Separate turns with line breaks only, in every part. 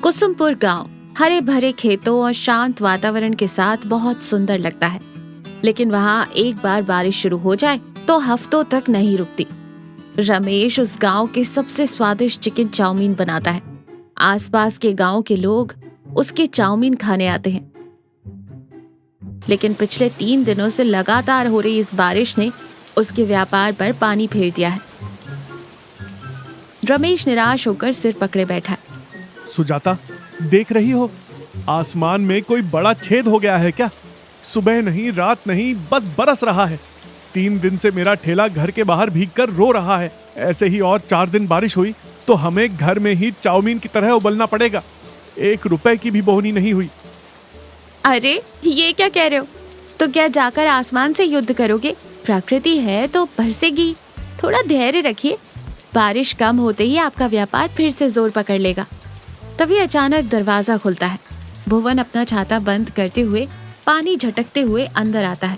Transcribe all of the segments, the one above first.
कुसुमपुर गांव हरे भरे खेतों और शांत वातावरण के साथ बहुत सुंदर लगता है, लेकिन वहाँ एक बार बारिश शुरू हो जाए तो हफ्तों तक नहीं रुकती। रमेश उस गांव के सबसे स्वादिष्ट चिकन चाउमीन बनाता है। आसपास के गांव के लोग उसके चाउमीन खाने आते हैं, लेकिन पिछले 3 दिनों से लगातार हो रही इस बारिश ने उसके व्यापार पर पानी फेर दिया है। रमेश निराश होकर सिर पकड़े बैठा है।
सुजाता, देख रही हो, आसमान में कोई बड़ा छेद हो गया है क्या? सुबह नहीं रात नहीं, बस बरस रहा है। 3 दिन से मेरा ठेला घर के बाहर भीगकर रो रहा है। ऐसे ही और 4 दिन बारिश हुई तो हमें घर में ही चाउमीन की तरह उबलना पड़ेगा। 1 रुपए की भी बोहनी नहीं हुई।
अरे ये क्या कह रहे हो? तो क्या जाकर आसमान से युद्ध करोगे? प्रकृति है तो बरसेगी, थोड़ा धैर्य रखिए। बारिश कम होते ही आपका व्यापार फिर से जोर पकड़ लेगा। तभी अचानक दरवाजा खुलता है। भुवन अपना छाता बंद करते हुए पानी झटकते हुए अंदर आता है।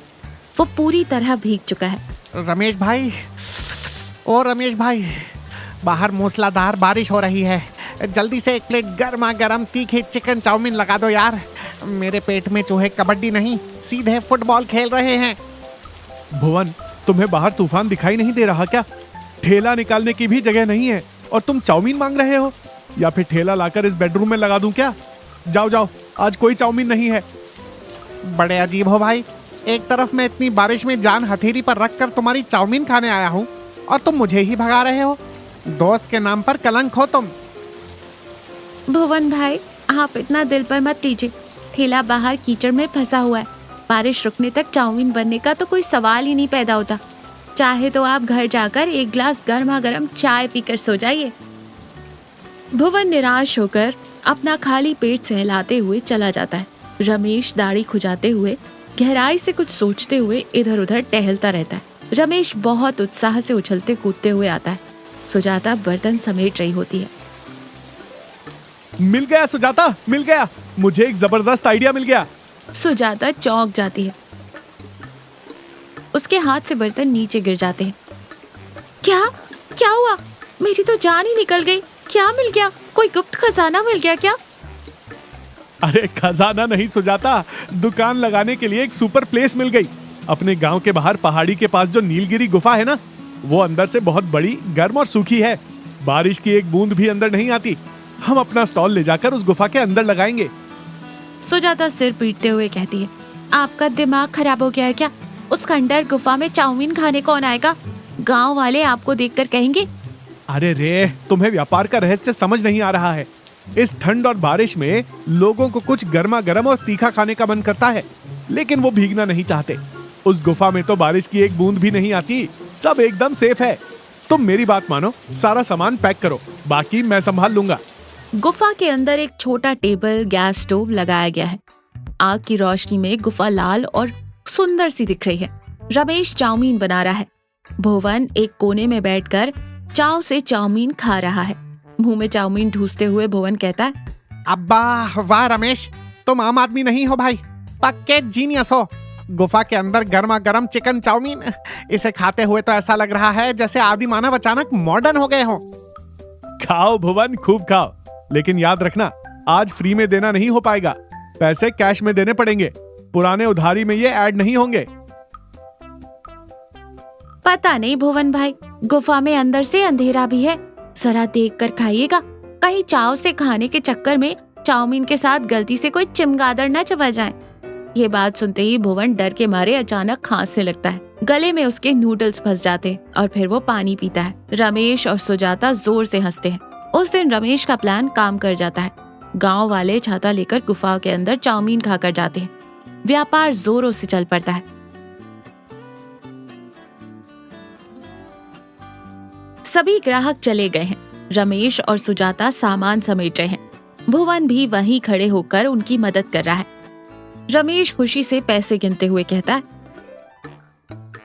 वो पूरी तरह भीग चुका है।
रमेश भाई, ओ रमेश भाई, बाहर मूसलाधार बारिश हो रही है। जल्दी से 1 प्लेट गर्मा गर्म तीखी चिकन चाउमीन लगा दो यार। मेरे पेट में चूहे कबड्डी नहीं, सीधे फुटबॉल खेल रहे हैं।
भुवन, तुम्हें बाहर तूफान दिखाई नहीं दे रहा क्या? ठेला निकालने की भी जगह नहीं है और तुम चाउमीन मांग रहे हो? या फिर ठेला लाकर इस बेडरूम में लगा दूं क्या? जाओ जाओ, आज कोई चाउमीन नहीं है।
बड़े अजीब हो भाई, एक तरफ मैं इतनी बारिश में जान हथेली पर रखकर तुम्हारी चाउमीन खाने आया हूँ और तुम मुझे ही भगा रहे हो। दोस्त के नाम पर कलंक हो तुम।
भुवन भाई, आप इतना दिल पर मत लीजिए। ठेला बाहर कीचड़ में फंसा हुआ है। बारिश रुकने तक चाउमीन बनने का तो कोई सवाल ही नहीं पैदा होता। चाहे तो आप घर जाकर 1 गिलास गर्मा गर्म चाय पीकर सो जाइए। भुवन निराश होकर अपना खाली पेट सहलाते हुए चला जाता है। रमेश दाढ़ी खुजाते हुए गहराई से कुछ सोचते हुए इधर उधर टहलता रहता है। रमेश बहुत उत्साह से उछलते कूदते हुए आता है। सुजाता बर्तन समेट रही होती है।
मिल गया सुजाता, मिल गया। मुझे एक जबरदस्त आइडिया मिल गया।
सुजाता चौंक जाती है। उसके हाथ से बर्तन नीचे गिर जाते हैं। क्या क्या हुआ? मेरी तो जान ही निकल गई। क्या मिल गया? कोई गुप्त खजाना मिल गया क्या?
अरे खजाना नहीं सुजाता, दुकान लगाने के लिए एक सुपर प्लेस मिल गई। अपने गांव के बाहर पहाड़ी के पास जो नीलगिरी गुफा है ना, वो अंदर से बहुत बड़ी, गर्म और सूखी है। बारिश की एक बूंद भी अंदर नहीं आती। हम अपना स्टॉल ले जाकर उस गुफा के अंदर लगाएंगे।
सुजाता सिर पीटते हुए कहती है, आपका दिमाग खराब हो गया है क्या? उस खंडर गुफा में चाउमीन खाने कौन आएगा? गांव वाले आपको देखकर कहेंगे।
अरे रे, तुम्हें व्यापार का रहस्य समझ नहीं आ रहा है। इस ठंड और बारिश में लोगों को कुछ गर्मा गर्म और तीखा खाने का मन करता है, लेकिन वो भीगना नहीं चाहते। उस गुफा में तो बारिश की एक बूंद भी नहीं आती। सब एकदम सेफ है। तुम मेरी बात मानो, सारा सामान पैक करो, बाकी मैं संभाल लूंगा।
गुफा के अंदर एक छोटा टेबल, गैस स्टोव लगाया गया है। आग की रोशनी में गुफा लाल और सुंदर सी दिख रही है। रमेश चाउमीन बना रहा है। भुवन एक कोने में बैठकर चाव से चाउमीन खा रहा है। मुंह में चाउमीन ठूसते हुए भुवन कहता है,
अब्बा वाह रमेश, तुम आम आदमी नहीं हो भाई, पक्के जीनियस हो। गुफा के अंदर गर्मा गर्म चिकन चाउमीन, इसे खाते हुए तो ऐसा लग रहा है जैसे आदि मानव अचानक मॉडर्न हो गए हो।
खाओ भुवन, खूब खाओ, लेकिन याद रखना, आज फ्री में देना नहीं हो पाएगा। पैसे कैश में देने पड़ेंगे। पुराने उधारी में ये ऐड नहीं होंगे।
पता नहीं भुवन भाई, गुफा में अंदर से अंधेरा भी है। जरा देख कर खाइएगा, कहीं चाव से खाने के चक्कर में चाउमीन के साथ गलती से कोई चमगादड़ न चबा जाए। ये बात सुनते ही भुवन डर के मारे अचानक खांसने लगता है। गले में उसके नूडल्स फंस जाते हैं और फिर वो पानी पीता है। रमेश और सुजाता जोर से हंसते हैं। उस दिन रमेश का प्लान काम कर जाता है। गांव वाले छाता लेकर गुफा के अंदर चाउमीन खाकर जाते हैं। व्यापार जोरों से चल पड़ता है। सभी ग्राहक चले गए हैं। रमेश और सुजाता सामान समेट रहे हैं। भुवन भी वहीं खड़े होकर उनकी मदद कर रहा है। रमेश खुशी से पैसे गिनते हुए कहता है,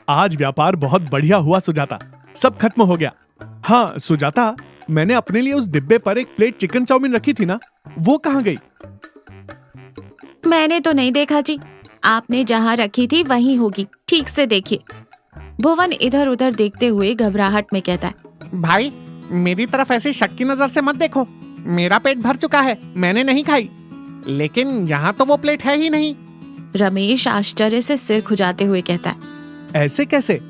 आज व्यापार बहुत बढ़िया हुआ सुजाता, सब खत्म हो गया। हाँ सुजाता, मैंने अपने लिए उस डिब्बे पर 1 प्लेट चिकन चाउमीन रखी थी ना, वो कहाँ गई?
मैंने तो नहीं देखा जी। आपने जहाँ रखी थी वहीं होगी, ठीक से देखिए। भुवन इधर उधर देखते हुए घबराहट में कहता है,
भाई मेरी तरफ ऐसी शक की नजर से मत देखो। मेरा पेट भर चुका है, मैंने नहीं खाई। लेकिन यहाँ तो वो प्लेट है ही नहीं।
रमेश आश्चर्य से सिर खुजाते हुए कहता है,
ऐसे कैसे?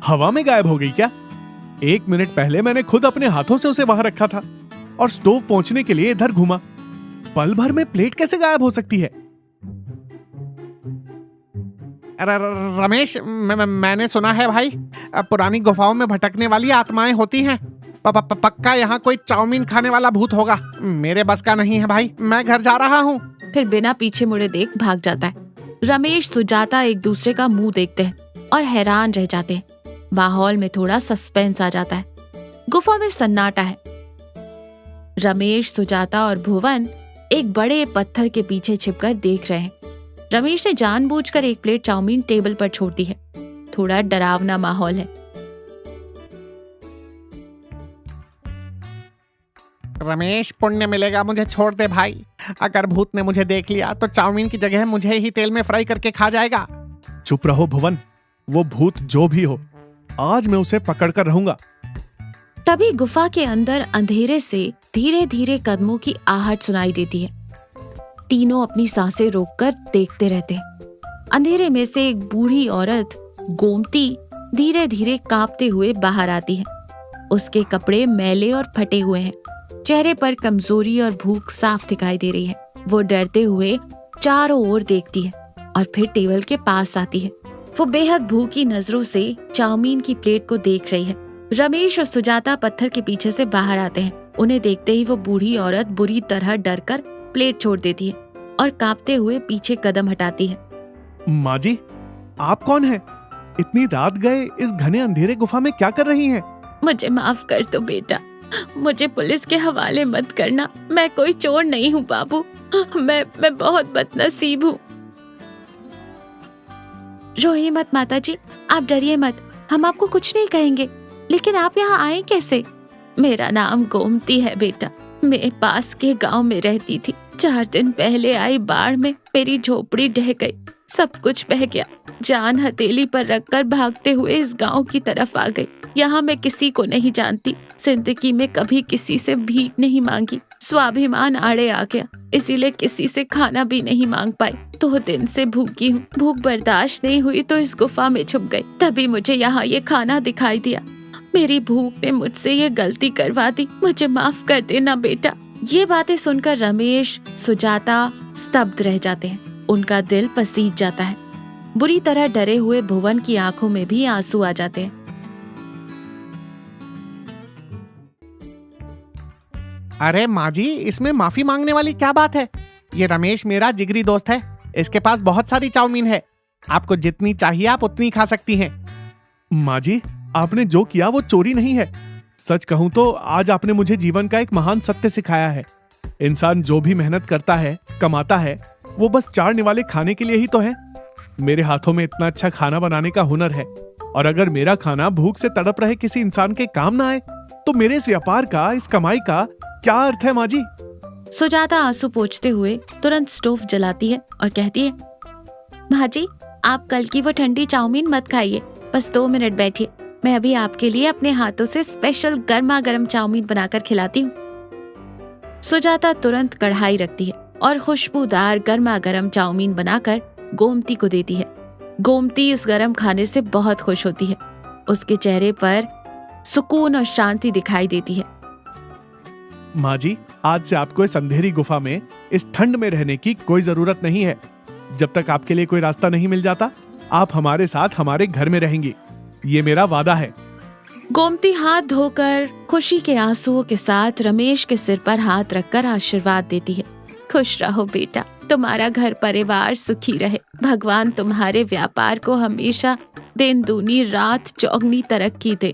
हवा में गायब हो गई क्या? 1 मिनट पहले मैंने खुद अपने हाथों से उसे वहां रखा था और स्टोव पहुंचने के लिए इधर घूमा। पल भर में प्लेट कैसे गायब हो सकती है?
रमेश, मैंने सुना है भाई, पुरानी गुफाओं में भटकने वाली आत्माएं होती हैं। पक्का यहाँ कोई चाउमीन खाने वाला भूत होगा। मेरे बस का नहीं है भाई, मैं घर जा रहा हूँ।
फिर बिना पीछे मुड़े देख भाग जाता है। रमेश सुजाता एक दूसरे का मुंह देखते हैं और हैरान रह जाते हैं। माहौल में थोड़ा सस्पेंस आ जाता है। गुफा में सन्नाटा है। रमेश, सुजाता और भुवन एक बड़े पत्थर के पीछे छिपकर देख रहे हैं। रमेश ने जानबूझकर एक प्लेट चाउमीन टेबल पर छोड़ दी है। थोड़ा डरावना माहौल है।
रमेश, पुण्य मिलेगा, मुझे छोड़ दे भाई। अगर भूत ने मुझे देख लिया तो चाउमीन की जगह मुझे ही तेल में फ्राई करके खा जाएगा।
चुप रहो भुवन, वो भूत जो भी हो, आज मैं उसे पकड़ कर रहूंगा।
तभी गुफा के अंदर अंधेरे से धीरे धीरे कदमों की आहट सुनाई देती है। तीनों अपनी सांसें रोककर देखते रहते हैं। अंधेरे में से एक बूढ़ी औरत गोमती धीरे धीरे कांपते हुए बाहर आती है। उसके कपड़े मैले और फटे हुए हैं। चेहरे पर कमजोरी और भूख साफ दिखाई दे रही है। वो डरते हुए चारों ओर देखती है और फिर टेबल के पास आती है। वो बेहद भूखी नजरों से चाउमीन की प्लेट को देख रही है। रमेश और सुजाता पत्थर के पीछे से बाहर आते हैं। उन्हें देखते ही वो बूढ़ी औरत बुरी तरह डरकर प्लेट छोड़ देती है और कांपते हुए पीछे कदम हटाती है।
माँ जी, आप कौन हैं? इतनी रात गए इस घने अंधेरे गुफा में क्या कर रही हैं?
मुझे माफ कर दो बेटा, मुझे पुलिस के हवाले मत करना। मैं कोई चोर नहीं हूँ बाबू, मैं बहुत बदनसीब हूँ। रोइए मत माता जी, आप डरिए मत, हम आपको कुछ नहीं कहेंगे। लेकिन आप यहाँ आए कैसे? मेरा नाम गोमती है बेटा, मैं पास के गांव में रहती थी। 4 दिन पहले आई बाढ़ में मेरी झोपड़ी ढह गई, सब कुछ बह गया। जान हथेली पर रखकर भागते हुए इस गांव की तरफ आ गई। यहाँ मैं किसी को नहीं जानती, जिंदगी में कभी किसी से भीख नहीं मांगी। स्वाभिमान आड़े आ गया, इसीलिए किसी से खाना भी नहीं मांग पाई। 2 दिन से भूखी हूँ। भूख बर्दाश्त नहीं हुई तो इस गुफा में छुप गई। तभी मुझे यहाँ ये खाना दिखाई दिया। मेरी भूख ने मुझसे ये गलती करवा दी, मुझे माफ कर देना बेटा। ये बातें सुनकर रमेश, सुजाता स्तब्ध रह जाते हैं। उनका दिल पसीज जाता है। बुरी तरह डरे हुए भुवन की आंखों में भी आंसू आ जाते हैं।
अरे माँ जी, इसमें माफी मांगने वाली क्या बात है? ये रमेश मेरा जिगरी दोस्त है, इसके पास बहुत सारी चाउमीन है। आपको जितनी चाहिए आप उतनी खा सकती हैं।
माँ जी, आपने जो किया वो चोरी नहीं है। सच कहूं तो आज आपने मुझे जीवन का एक महान सत्य सिखाया है। इंसान जो भी मेहनत करता है, कमाता है, वो बस 4 निवाले खाने के लिए ही तो है। मेरे हाथों में इतना अच्छा खाना बनाने का हुनर है, और अगर मेरा खाना भूख से तड़प रहे किसी इंसान के काम ना आए तो मेरे इस व्यापार का, इस कमाई का क्या अर्थ है माँ जी?
सुजाता आंसू पोंछते हुए तुरंत स्टोव जलाती है और कहती है, माँ जी, आप कल की वो ठंडी चाउमीन मत खाइए, बस 2 मिनट बैठिए, मैं अभी आपके लिए अपने हाथों से स्पेशल गर्मा गर्म चाउमीन बनाकर खिलाती हूँ। सुजाता तुरंत कढ़ाई रखती है और खुशबूदार गर्मा गर्म चाउमीन बनाकर गोमती को देती है। गोमती इस गर्म खाने से बहुत खुश होती है। उसके चेहरे पर सुकून और शांति दिखाई देती है।
माँ जी, आज से आपको इस अंधेरी गुफा में, इस ठंड में रहने की कोई जरूरत नहीं है। जब तक आपके लिए कोई रास्ता नहीं मिल जाता, आप हमारे साथ हमारे घर में रहेंगी। ये मेरा वादा है।
गोमती हाथ धोकर खुशी के आंसुओं के साथ रमेश के सिर पर हाथ रखकर आशीर्वाद देती है। खुश रहो बेटा, तुम्हारा घर परिवार सुखी रहे। भगवान तुम्हारे व्यापार को हमेशा दिन दूनी रात चौगनी तरक्की दे।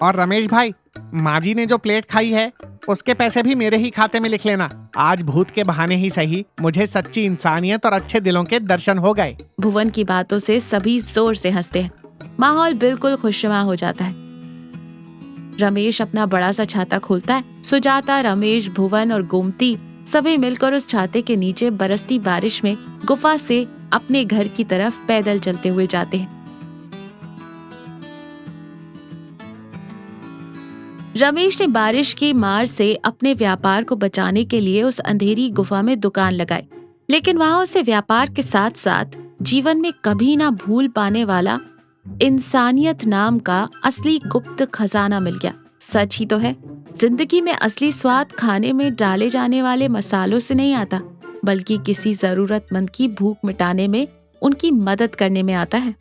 और रमेश भाई, माँ जी ने जो प्लेट खाई है उसके पैसे भी मेरे ही खाते में लिख लेना। आज भूत के बहाने ही सही, मुझे सच्ची इंसानियत और अच्छे दिलों के दर्शन हो गए।
भुवन की बातों से सभी जोर से हंसते हैं। माहौल बिल्कुल खुशनुमा हो जाता है। रमेश अपना बड़ा सा छाता खोलता है। सुजाता, रमेश, भुवन और गोमती सभी मिलकर उस छाते के नीचे बरसती बारिश में गुफा से अपने घर की तरफ पैदल चलते हुए जाते हैं। रमेश ने बारिश की मार से अपने व्यापार को बचाने के लिए उस अंधेरी गुफा में दुकान लगाई, लेकिन वहां उसे व्यापार के साथ साथ जीवन में कभी ना भूल पाने वाला इंसानियत नाम का असली गुप्त खजाना मिल गया। सच ही तो है, जिंदगी में असली स्वाद खाने में डाले जाने वाले मसालों से नहीं आता, बल्कि किसी जरूरतमंद की भूख मिटाने में उनकी मदद करने में आता है।